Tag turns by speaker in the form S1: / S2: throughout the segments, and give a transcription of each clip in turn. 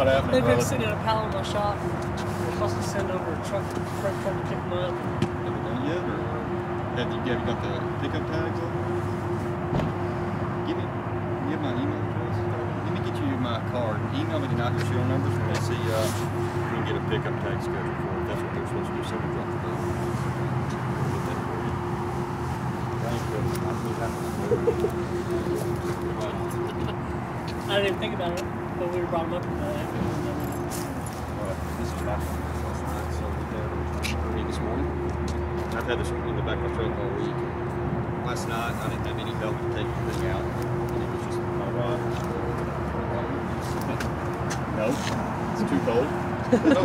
S1: not happening.
S2: They've been sitting in a pallet in my shop. We're supposed to send over a truck, freight truck to pick them up.
S1: Have you done yet, or have you got the pickup tags on? You have my email address? Let me get you my card. Email me tonight your serial numbers and we'll see we can get a pickup tag scheduled for it. That's what they're supposed to do. Somebody drop the bill.
S2: I didn't even think about it, but we brought them up with that.
S1: This is last night, so we had early this morning. I've had this in the back of my truck all week. Last night, I didn't have any help to take the thing out. And it was just my rod. No, it's too cold.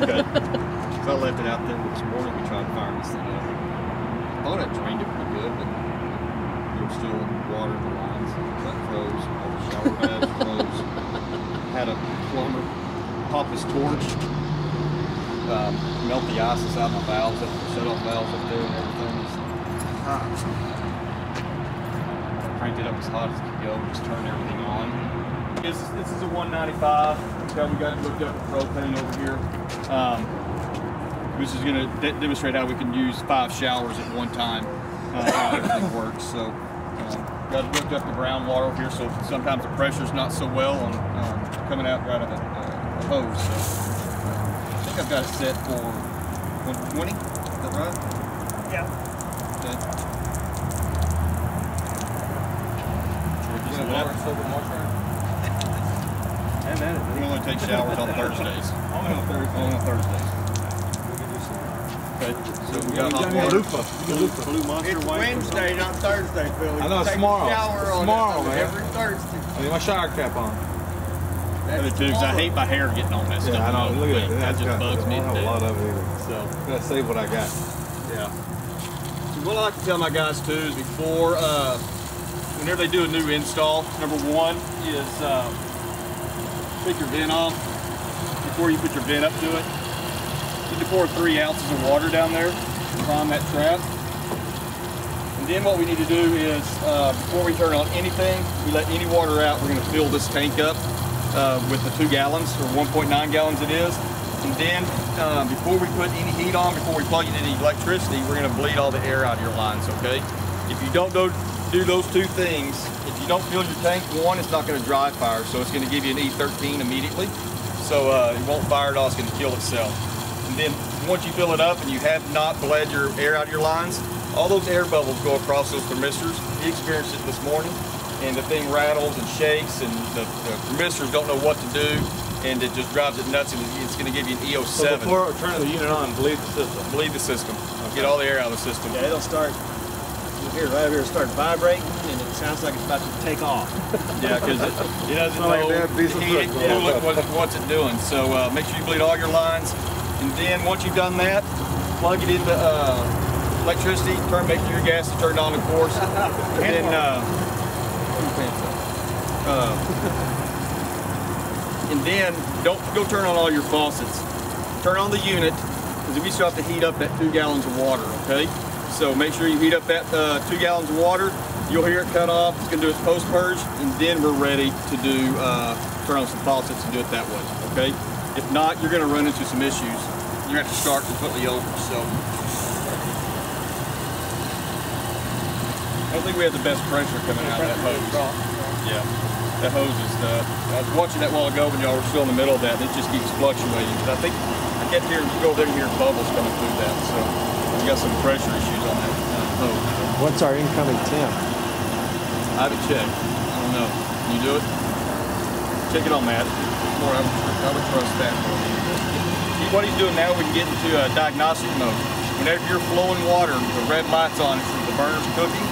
S1: Okay. So I left it out there. This morning we tried firing this thing up. I thought I drained it pretty good, but there was still water in the lines. That froze. All the shower pads froze. Had a plumber pop his torch, melt the ice inside my valves, the shut-off valves up there and everything. Cranked it up as hot as it could go, just turned everything on. This is a 195. Okay, we got it hooked up with propane over here. This is going to demonstrate how we can use 5 showers at one time, how everything works. So, got it hooked up to groundwater over here, so sometimes the pressure's not so well on coming out right of the hose. So, I think I've got it set for 120. Is that right?
S2: Yeah.
S1: Okay. We only take showers on Thursdays. Only on Thursdays. Okay, so we got hot water. Blue Monster,
S3: It's
S1: white.
S3: Wednesday, not Thursday, Phil.
S4: I know, it's
S3: Take a
S4: tomorrow.
S3: shower
S4: It's
S3: on
S4: tomorrow,
S3: it
S4: man.
S3: every Thursday.
S4: I need my shower cap on.
S1: Other two, because I hate my hair getting all messed
S4: Yeah,
S1: up.
S4: I know. Look at that.
S1: That just bugs me
S4: I
S1: to
S4: don't have a lot
S1: death.
S4: of it either.
S1: So,
S4: Gotta save what I got.
S1: yeah. What I like to tell my guys too is before, whenever they do a new install, number one is take your vent off. Before you put your vent up to it, you need to pour 3 ounces of water down there to prime that trap. And then what we need to do is, before we turn on anything, we let any water out, we're going to fill this tank up with the 2 gallons, or 1.9 gallons it is. And then, before we put any heat on, before we plug in any electricity, we're going to bleed all the air out of your lines, okay? If you don't do those 2 things, if you don't fill your tank, one, it's not going to dry fire, so it's going to give you an E13 immediately. So it won't fire at all, it's going to kill itself. And then once you fill it up and you have not bled your air out of your lines, all those air bubbles go across those thermistors. We experienced it this morning, and the thing rattles and shakes, and the thermistors don't know what to do, and it just drives it nuts, and it's going to give you an EO7.
S4: So before turning the unit on, bleed the system.
S1: Bleed the system. Get all the air out of the system.
S3: Yeah, it'll start, right here, start vibrating, and it sounds like it's about to take off.
S1: Yeah, because it doesn't
S4: Like
S1: know
S4: that diesel
S1: heat it,
S4: truck.
S1: cool it, what's it doing. So make sure you bleed all your lines, and then once you've done that, plug it into electricity. Make sure your gas is turned on, of course. And then don't go turn on all your faucets. Turn on the unit, because we still have to heat up that 2 gallons of water. Okay. So make sure you heat up that 2 gallons of water. You'll hear it cut off. It's going to do its post-purge, and then we're ready to do turn on some faucets and do it that way, okay? If not, you're going to run into some issues. You have to start completely over, so. I don't think we have the best pressure coming out of that hose. Yeah, that hose is, I was watching that a while ago when y'all were still in the middle of that, and it just keeps fluctuating. But I think, I get here, you go over there and hear bubbles coming through that, so. We got some pressure issues on that hose.
S5: What's our incoming temp?
S1: I haven't checked. I don't know. Can you do it? Check it on Matt. I would trust that. See, what he's doing now, we can get into diagnostic mode. Whenever you're flowing water, the red light's on, it says the burner's cooking.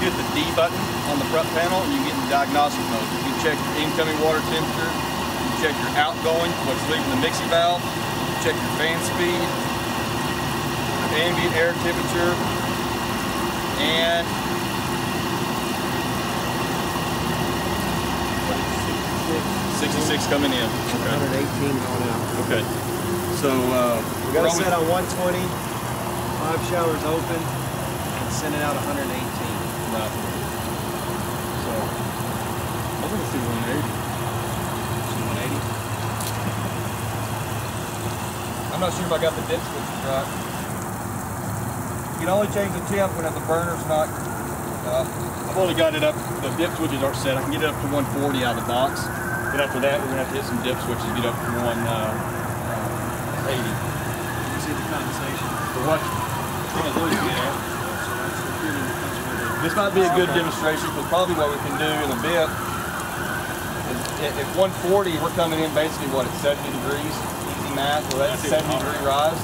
S1: Hit the D button on the front panel, and you get into diagnostic mode. You can check your incoming water temperature. You can check your outgoing, what's leaving the mixing valve. You can check your fan speed, ambient air temperature, and 66 coming in. Okay.
S3: 118 going out.
S1: Okay. So
S3: We got it set on 120, 5 showers open, and send it out 118.
S1: Right. So I was going to see 180.
S3: 180.
S1: I'm not sure if I got the dip switches right. You can only change the temp when the burner's not. I've only got it up. The dip switches aren't set. I can get it up to 140 out of the box. But after that, we're gonna have to hit some dip switches to get up to 180.
S3: You see the condensation.
S1: For what? This might be a good demonstration, but probably what we can do in a bit is at 140, we're coming in basically what, at 70 degrees, easy math, well that's a 70-degree rise.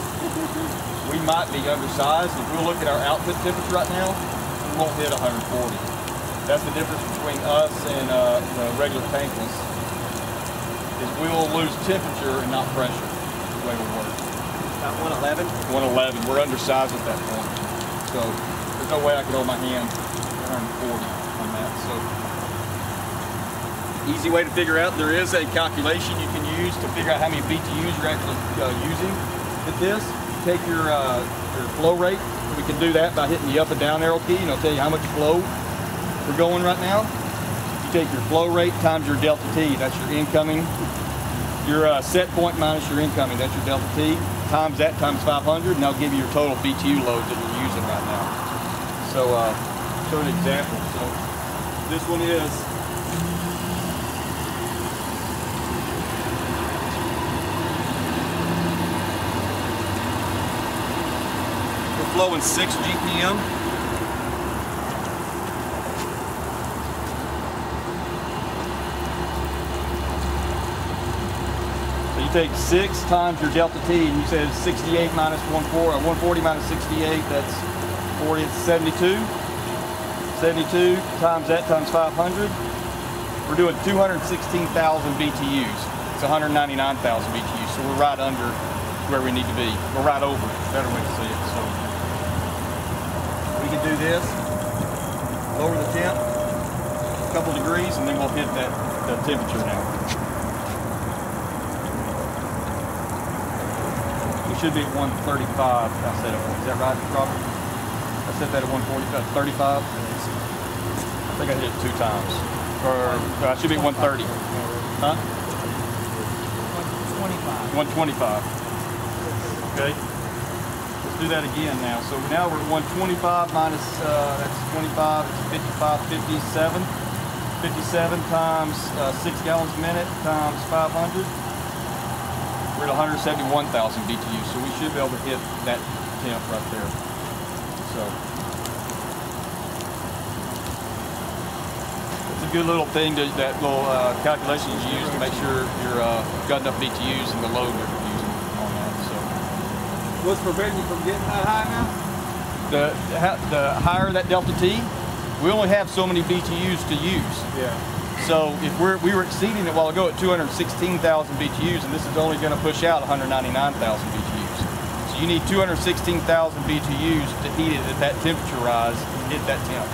S1: We might be undersized. If we'll look at our output temperature right now, we won't hit 140. That's the difference between us and the regular tankless, is we will lose temperature and not pressure, the way we work.
S3: About 111?
S1: 111. We're undersized at that point. So there's no way I can hold my hand 140 on that. So easy way to figure out, there is a calculation you can use to figure out how many BTUs you're actually using with this. Take your flow rate. We can do that by hitting the up and down arrow key, and it'll tell you how much flow we're going right now. You take your flow rate times your delta T, that's your incoming. Your set point minus your incoming, that's your delta T. Times that times 500, and that'll give you your total BTU loads that you're using right now. So, show an example. So, this one is we're flowing 6 GPM. Take 6 times your delta T, and you said 68 minus 140 minus 68, that's 40, it's 72. 72 times that times 500. We're doing 216,000 BTUs. It's 199,000 BTUs, so we're right under where we need to be. We're right over it, better way to see it. So we can do this, lower the temp a couple degrees, and then we'll hit the temperature now. Should be at 135. I set it. Is that right, Robert? I set that at 140, 35. I think I hit it 2 times. Or I should be at 130. Huh? 125. Okay. Let's do that again now. So now we're at 125 minus, that's 25, it's 55, 57. 57 times 6 gallons a minute times 500. We're at 171,000 BTU, so we should be able to hit that temp right there. So it's a good little thing, that little calculation you use to make sure you're got enough BTUs in the load you're using on that. So
S4: What's preventing you from getting that high now?
S1: The higher that delta T, we only have so many BTUs to use.
S4: Yeah.
S1: So if we were exceeding it a while ago at 216,000 BTUs, and this is only going to push out 199,000 BTUs. So you need 216,000 BTUs to heat it at that temperature rise and hit that temp.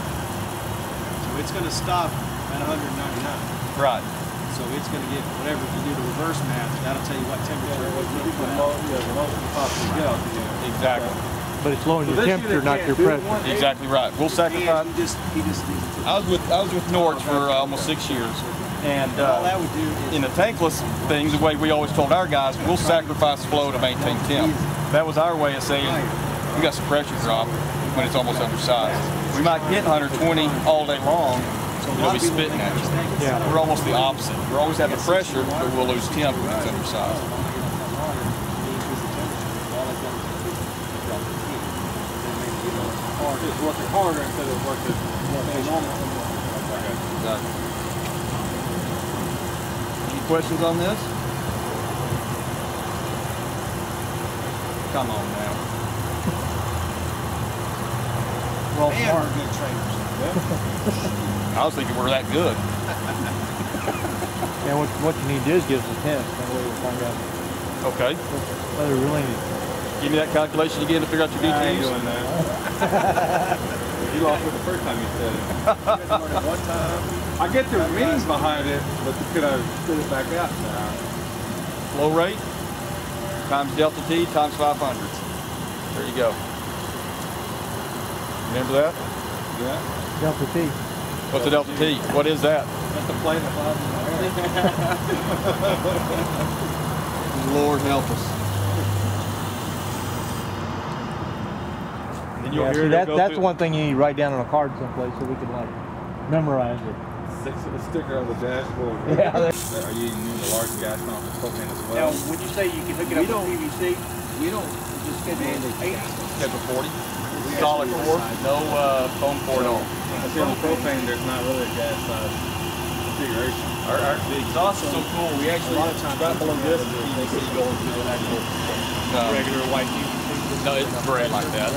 S3: So it's going to stop at 199.
S1: Right.
S3: So it's going to get whatever, if you do the reverse math, that'll tell you what temperature it would put out.
S1: Exactly.
S5: But it's lowering your temperature, not your pressure.
S1: Exactly right. We'll sacrifice.
S3: He just needs it to.
S1: I was with Norge for almost 6 years, and
S3: all that would do is,
S1: in the tankless things, the way we always told our guys, we'll sacrifice flow to maintain temp. That was our way of saying we got some pressure drop when it's almost undersized. We might hit 120 all day long, and it'll be spitting at you.
S5: Yeah.
S1: We're almost the opposite. We're always having pressure, but we'll lose temp when it's undersized.
S4: It's working harder instead of working normal.
S1: Exactly. Any questions on this? Come on now.
S3: we're all smart, good traders.
S1: I was thinking we're that good.
S5: And what you need to do is give us a test. That way we'll find out
S1: Okay.
S5: whether we really need.
S1: Give me that calculation again to figure out your BTUs.
S4: I ain't doing that. You lost it the first time you said it.
S3: One time.
S4: I get the meanings behind it, but could I spit it back out now?
S1: Flow rate times delta T times 500. There you go. Remember that?
S4: Yeah.
S5: Delta T.
S1: What's the delta T? What is that?
S3: That's the plane that flies in the air.
S1: Lord help us. And you'll
S5: Yeah,
S1: hear
S5: see,
S1: it
S5: that's
S1: go
S5: the
S1: through.
S5: one thing you need to write down on a card someplace so we can like memorize it.
S4: A sticker on the dashboard.
S5: Yeah.
S6: Are you using the large gas pump for propane as well?
S1: Now, would you say you can hook it up with PVC?
S3: We don't just schedule 8.
S1: Schedule 40. Solid 4. No foam 4 at all.
S6: I see on the propane there's not really a gas configuration.
S1: The exhaust is so cool. We actually right below this is PVC going to the actual regular white PVC. No, it's bred like that.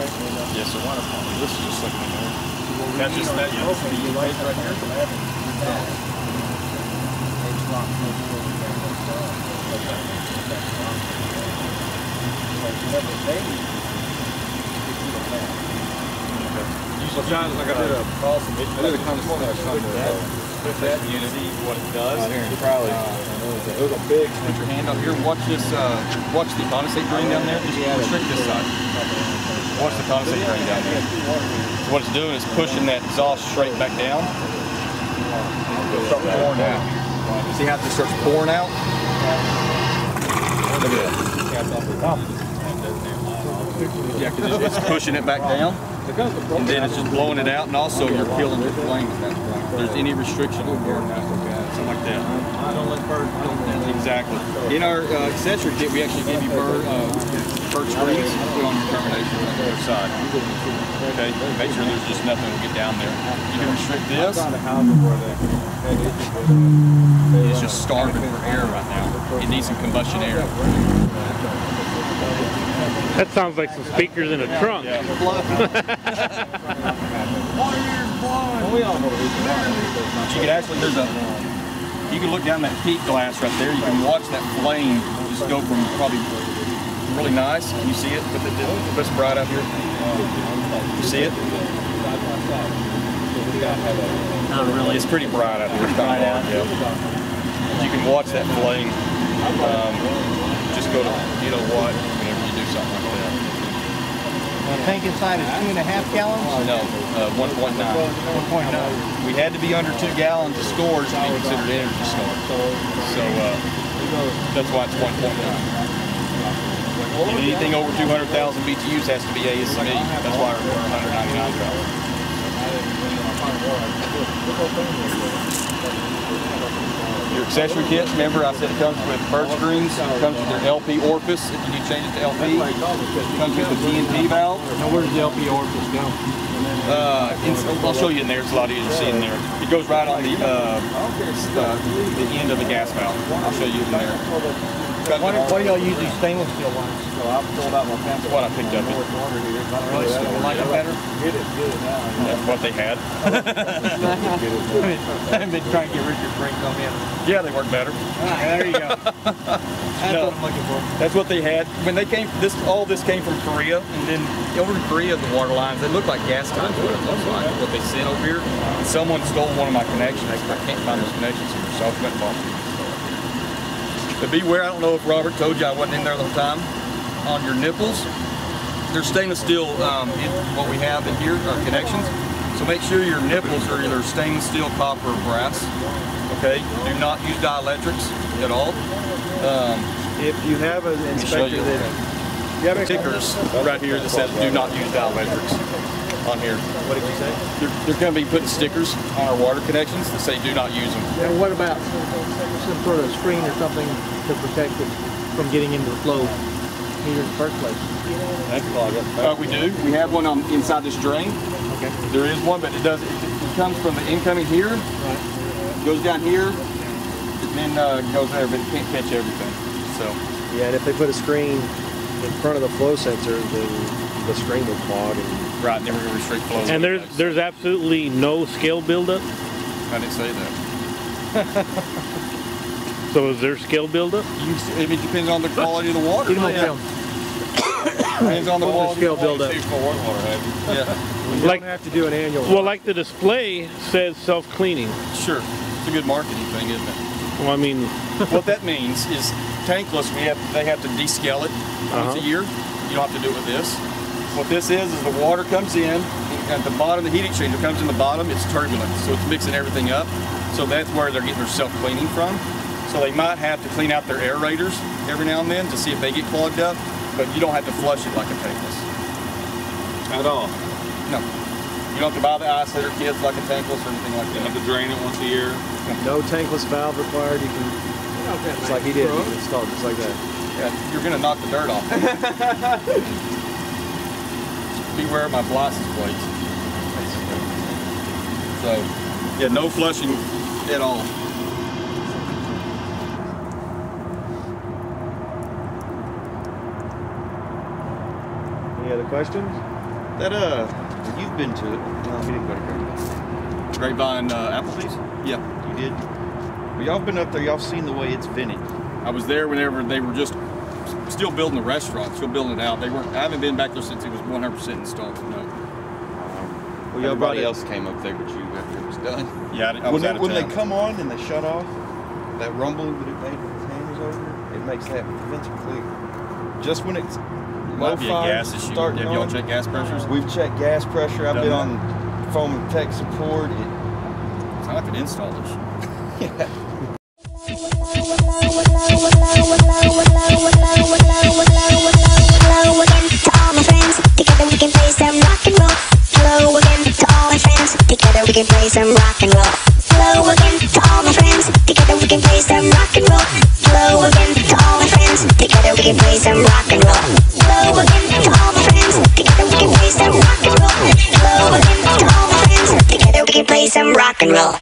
S1: Yes, sir. This is just looking in there. That's just that. Yeah, this is the right here.
S4: So John, like I did a conversation
S1: Put that unit, see what it does.
S4: probably.
S1: It was a big. Put your hand up here. Watch this. Watch the condensate drain down there. Just restrict this side. Watch the condensate drain down there. So what it's doing is pushing that exhaust straight back down. It'll start pouring out. See how it just starts pouring out? Look at that. Yeah, because it's pushing it back down. And then it's just blowing it out, and also you're killing your flames at that point. If there's any restriction on board, something like that.
S3: I don't let birds go.
S1: Exactly. In our accessory kit, we actually give you perch screens to put on your termination on the other side. Okay, make sure there's just nothing to get down there. You can restrict this. It's just starving for air right now. It needs some combustion air.
S7: That sounds like some speakers in a trunk.
S1: Yeah. You can actually, you can look down that peak glass right there. You can watch that flame just go from probably really nice. Can you see it? Put some bright out here. You see it? Not really. It's pretty bright out here. It's kind of hard, yeah. You can watch that flame. Just go to, you know what, whenever you do something like that.
S5: The tank inside is 2.5 gallons?
S1: No, 1.9.
S5: 1.9.
S1: We had to be under 2 gallons of storage to be considered energy storage. So that's why it's 1.9. Anything over 200,000 BTUs has to be ASME. That's why we're $199. Your accessory kits, remember I said it comes with bird screens, it comes with their LP orifice if you need to change it to LP. It comes with the TNT valve.
S5: Now where does the LP orifice go?
S1: I'll show you in there, it's a lot easier to see in there. It goes right on the end of the gas valve. I'll show you in there.
S5: Why do y'all use these stainless steel ones?
S1: That's what I picked up.
S5: Really? So you like it better?
S1: That's what they had.
S5: I've been trying to get Richard Brink on in.
S1: Yeah, they work better.
S5: There you go. That's what I'm looking for.
S1: That's what they had. When they came, all this came from Korea, and then over in Korea, the water lines, they look like gas lines, what it looks like, what they sent over here. And someone stole one of my connections. I can't find those connections here, so I went and bought them. But beware, I don't know if Robert told you I wasn't in there the whole time. On your nipples, there's stainless steel, what we have in here, our connections. So make sure your nipples are either stainless steel, copper, or brass. Okay, do not use dielectrics at all.
S3: If you have an inspector
S1: you have stickers right here that says do not use dielectrics on here.
S3: What did you say?
S1: They're going to be putting stickers on our water connections that say do not use them.
S5: And what about some sort of screen or something to protect it from getting into the flow heater in the first place?
S1: We do. We have one on inside this drain.
S5: Okay.
S1: There is one, but it comes from the incoming here, goes down here, and then goes there, but it can't catch everything. So
S3: Yeah, and if they put a screen in front of the flow sensor, then the screen will clog.
S1: right, and then we're going to restrict flow.
S7: And there's absolutely no scale buildup?
S1: I didn't say that.
S7: So is there scale buildup?
S1: It depends on the quality of the water. Depends on the quality
S3: scale
S1: of the water.
S3: buildup.
S1: Yeah.
S3: You don't have to do an annual.
S7: Well, like the display says self-cleaning.
S1: Sure. It's a good marketing thing, isn't it?
S7: Well, I mean,
S1: What that means is tankless, they have to descale it once a year. You don't have to do it with this. What this is the water comes in, at the bottom, the heat exchanger comes in the bottom, it's turbulent, so it's mixing everything up. So that's where they're getting their self-cleaning from. So they might have to clean out their aerators every now and then to see if they get clogged up, but you don't have to flush it like a tankless.
S4: At all?
S1: No. You don't have to buy the isolator kits like a tankless or anything like
S4: You
S1: that.
S4: have to drain it once a year.
S3: No tankless valve required. You can, just like he did, you can install it just like that.
S1: Yeah, you're gonna knock the dirt off. Beware of my license plates. So, yeah, no flushing at all.
S3: Any other questions?
S8: That you've been to it. No, we didn't go to Grapevine.
S1: Grapevine Applebee's? Yeah.
S8: You did? Well, y'all been up there, y'all seen the way it's finished.
S1: I was there whenever they were just still building the restaurant, still building it out. They weren't. I haven't been back there since it was 100% installed. No.
S8: Well, everybody else came up there, but you after it was done.
S1: Yeah, I was out of
S8: when
S1: town.
S8: they come on and they shut off, that rumbling that it made with the cameras over, it makes that venture clear. Just when it's low
S1: Might be a
S8: fire,
S1: gas issue.
S8: starting
S1: Have y'all
S8: on,
S1: checked gas pressures?
S8: we've checked gas pressure. I've been on phone with tech support.
S1: It's not like an install issue.
S8: Yeah.
S9: Hello again to all my friends. Together we can play some rock and roll. Hello again to all my friends. Together we can play some rock and roll. Hello again to all my friends. Together we can play some rock and roll. Hello again to all my friends. Together we can play some rock and roll. Hello again to all my friends. Together we can play some rock and roll. Hello again to all my friends. Together we can play some rock and roll.